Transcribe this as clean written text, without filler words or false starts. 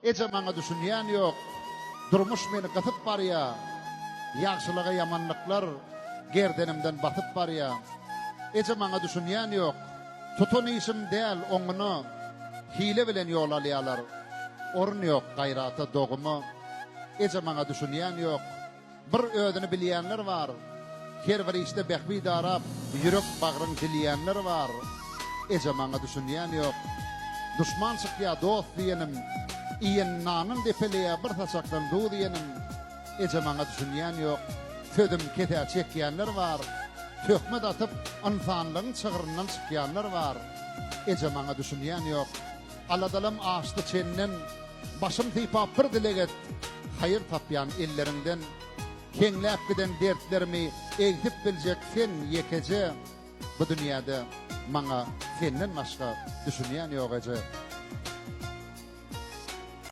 Ece bana düşünýän yok. Durmuş meni gatyp barya. Ýagşylyga ýamanlyklar gerdenimden batyp barya. Ece bana düşünýän yok. Tutun işim däl oňuny hile bilen ýol alýarlar. Orun yok gaýrata dogumy. Ece bana düşünýän yok. Bir ödünü bilýänler var. Her bir işte behbi darap, yürek bagryny dilýänler var. Ece bana düşünýän yok. Düşman çykýa dost diýenim. İyin nanın depeleye bir taşakdan doğu diyenim. Ece bana düşünýän yok. Tödüm kete çekýänler var. Töhmet atıp insanlygyň çygyryndan çykýanlar var. Ece bana düşünýän yok. Aladalım ağaçlı çeninin başım typap bir dileget. Hayır tapyan ellerinden kenläp giden dertlerimi egdip biljek sen yekece. Bu dünyada bana senden başka düşünýän yok ece.